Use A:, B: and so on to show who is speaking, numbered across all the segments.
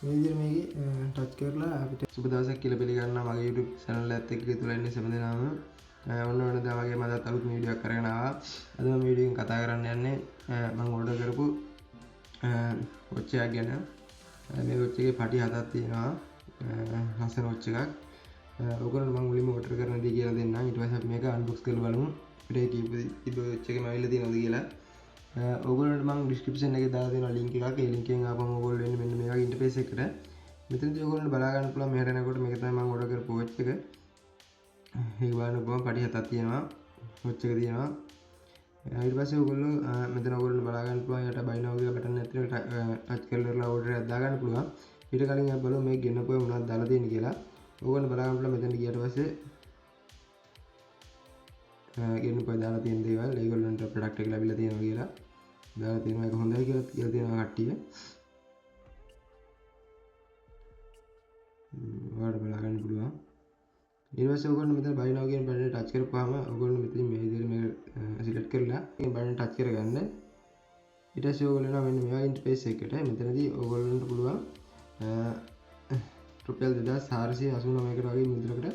A: මේ විදිහට මේකේ ටච් කරලා අපිට සුබ දවසක් කියලා පිළිගන්නවා මගේ YouTube channel එකත් එක්ක එකතු වෙලා ඉන්නේ සෑම දිනම ඔන්න වෙනදා වගේ මම අලුත් වීඩියෝ එකක් කරගෙන ආවා. අද මම වීඩියෝ එකෙන් කතා කරන්න යන්නේ මම ඕඩර් කරපු වොච් එකක් ගැන. මේ වොච් එකේ පටි හතක් තියෙනවා. ලස්සන වොච් එකක්. ඔයගොල්ලෝ මම මුලින්ම ඕඩර් කරන දේ කියලා දෙන්නම්. ඊට පස්සේ අපි මේක අන්බොක්ස් කරලා බලමු. අපිට කීප වොච් එකේම ඇවිල්ලා තියෙනවද කියලා. ඔයගොල්ලන්ට මම ඩිස්ක්‍රිප්ෂන් එකේ දාලා දෙනවා link එකක්. ඒ link එකෙන් ආපම ඔයගොල්ලෝ එන්න මෙන්න මේ වගේ ඉන්ටර්ෆේස් එකකට. මෙතනදී ඔයගොල්ලන්ට බලා ගන්න පුළුවන් මෙහෙට යනකොට මේක තමයි මම ඕඩර් කරපු වොච් එක. ඒක බලන්න පුළුවන් පටි හතක් තියෙනවා. වොච් එක තියෙනවා. ඊට පස්සේ ඔයගොල්ලෝ මෙතන ඔයගොල්ලන්ට බලා ගන්න පුළුවන් යට buy now කියලා බටන් එකක් තියෙනවා. ටච් කරලා ඕඩර් එකක් දා ගන්න පුළුවන්. ඊට කලින් අපි බලමු මේ ගෙන්නපුවා මොනවද දාලා තියෙන්නේ කියලා. ඔයගොල්ලෝ බලා ගන්න පුළුවන් මෙතනට ගියට පස්සේ ගෙන්නපුවා දාලා තියෙන දේවල් ඒගොල්ලන්ට ප්‍රොඩක්ට් එක ලැබිලා තියෙනවා කියලා. දාලා තියෙනවා ඒක හොඳයි කියලා තියෙනවා කට්ටිය. ඔයාලට බලා ගන්න පුළුවන්. ඊට පස්සේ ඔයගොල්ලෝ මෙතන buy now කියන බටන් එක ටච් කරපුවාම ඔයගොල්ලෝ මෙතනින් මේ විදිහට මේක සිලෙක්ට් කරලා මේ බටන් ටච් කරගන්න. ඊට පස්සේ ඔයගොල්ලෝ එනවා මෙන්න මේ වගේ ඉන්ටර්ෆේස් එකකට. මෙතනදී ඔයගොල්ලන්ට පුළුවන් රුපියල් 2489කට වගේ මුදලකට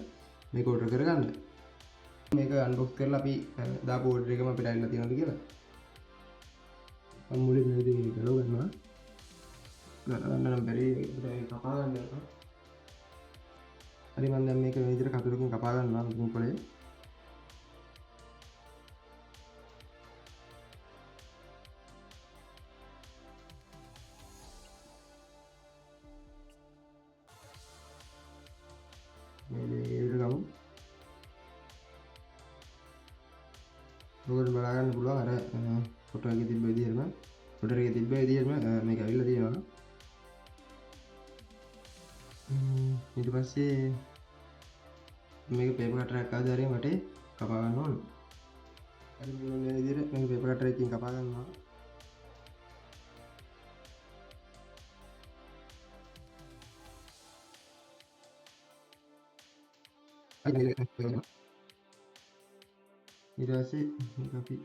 A: මේක ඕඩර් කරගන්න. මේක අන්බොක්ස් කරලා අපි දාපු ඕඩර් එකම අපිට ඇවිල්ලා තියෙනවද කියලා. මම මුලින් මේ විදිහට ගලව ගන්නවා. ගලවන්න නම් බැරි ඒකට කපා ගන්න යනවා. හරි මම දැන් මේක මේ විදිහට කතුරකින් කපා ගන්නවා මුලින් පොලේ. මේ විදිහට ගමු. ඔයගොල්ලෝ බලා ගන්න පුළුවන් අර ෆොටෝ එකේ තිබ්බ විදිහටම ඕඩර් එකේ තිබ්බ විදිහටම මේක ඇවිල්ලා තියෙනවා. ඊට පස්සේ මේක පේපර් කටර් එකක් ආධාරයෙන් වටේ කපා ගන්න ඕන. හරි මේ විදිහට මේක පේපර් කටර් එකකින් කපා ගන්නවා. ඊට පස්සේ මේක අපි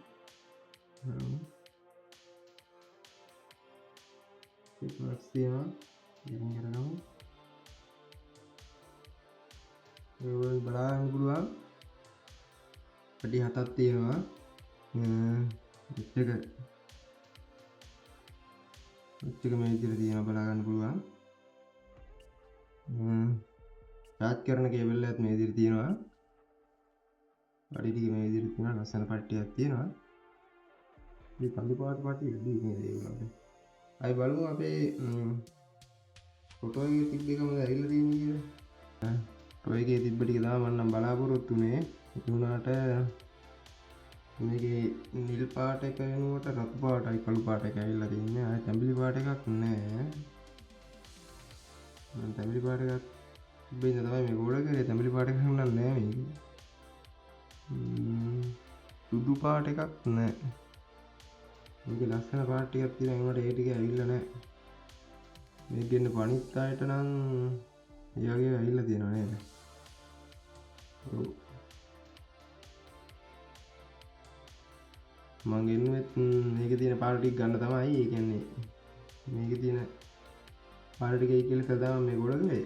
A: බලමු. පේපර්ස් තියෙනවා. ඉතින් කරගමු. ඔයගොල්ලෝ බලා ගන්න පුළුවන්. පටි හතක් තියෙනවා. එක මේ විදිහට තියෙනවා බලා ගන්න පුළුවන්. චාර්ජ් කරන කේබල් එකත් මේ විදිහට තියෙනවා. පටි ටික මේ විදිහට තියෙනවා. ලස්සන පට්ටියක් තියෙනවා. මේ කඳු පාට පටි ඉදී මේ ඒගොල්ලන්ට. අය බලමු අපේ ෆොටෝ එකේ තිබ්බ එකමද ඇවිල්ලා තියෙන්නේ කියලා. ෆොටෝ එකේ තිබ්බ ටික තමයි මම නම් බලාපොරොත්තු වෙන්නේ. ඒ වුණාට මේකේ නිල් පාට එක වෙනුවට රතු පාටයි කළු පාට එක ඇවිල්ලා තින්නේ. ආයේ තැඹිලි පාට එකක් නැහැ. මම තැඹිලි පාට එකක් තිබ්බින්ද තමයි මේක ඕඩර් කරේ. තැඹිලි පාට එකක් නම් නැහැ මේකේ. සුදු පාට එකක් නැහැ. මේකේ ලස්සන පාට ටිකක් තියෙනවා. ඒකට ඒ ටික ඇවිල්ලා නැහැ. මේක ගෙන්න පණිත් ආයත නම් ඒ වගේ ඇවිල්ලා තියෙනවා නේද? ඔව්. මම ගෙන්නුවෙත් මේකේ තියෙන පාට ටික ගන්න තමයි. ඒ කියන්නේ මේකේ තියෙන පාට ටිකයි කියලා තමයි මේක ඕඩර් කරේ.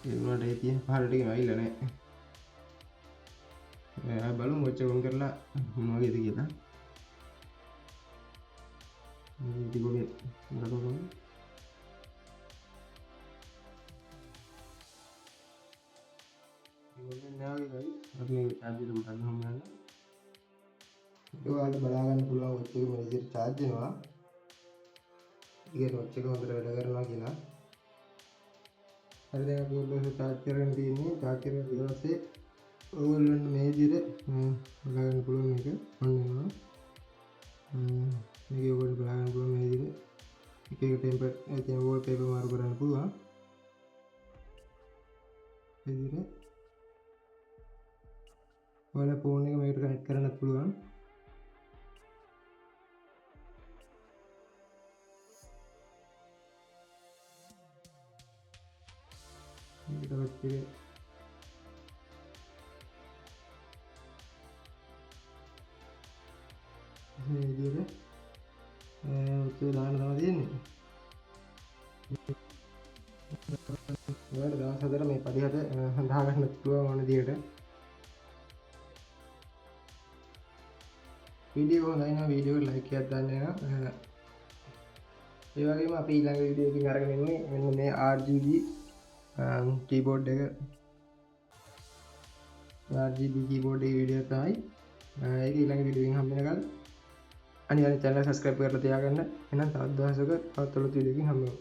A: ඒ වුණාට ඒ තියෙන පාට ටික ඇවිල්ලා නැහැ. බලමු වොච් එක ඔන් කරලා මොන වගේද කියලා. මේ ටිකේ නරකවමු. ඉතින් නාගේ අපි චාර්ජ් එක ගන්න හම්බ ගන්න. ඔයාලට බලා ගන්න පුළුවන් වොච් එක මේ විදිහට චාර්ජ් වෙනවා. ඊගේ වොච් එක හොඳට වැඩ කරනවා කියලා. හරි දැන් අපි ඔයගොල්ලෝ චාර්ජ් කරගෙන තියෙන්නේ. චාර්ජ් කරගෙන ඊට පස්සේ ඔයගොල්ලන්ට මේ විදිහට බලා ගන්න පුළුවන් මේක ඔන් වෙනවා. මේක ඔයගොල්ලෝ බලා ගන්න පුළුවන් මේ විදිහට එක එක ටෙම්පර් තියෙන වෝල් පේපර් මාරු කරන්න පුළුවන්. මේ විදිහට ඔයාලා ෆෝන් එක මේකට කනෙක්ට් කරන්නත් පුළුවන්. මේකට ඔච්චර මේ විදිහට ඔච්චර දාන්න තමයි තියෙන්නේ. ඔයාලට දවස් 4 මේ පරිහත දාගන්න පුළුවන් ඕන විදියට. වීඩියෝ හොඳයි නම් වීඩියෝ එක ලයික් එකක් දාන්න වෙනවා. ඒ වගේම අපි ඊළඟ වීඩියෝ එකකින් අරගෙන එන්නේ මෙන්න මේ RGB keyboard එක. RGB keyboard එකේ වීඩියෝ තමයි. ඒක ඊළඟ වීඩියෝ එකකින් හම්බ වෙනකල් අනිවාර්යෙන් channel subscribe කරලා තියාගන්න. එහෙනම් තවත් දවසක තවත් අලුත් වීඩියෝ එකකින් හම්බ වෙමු.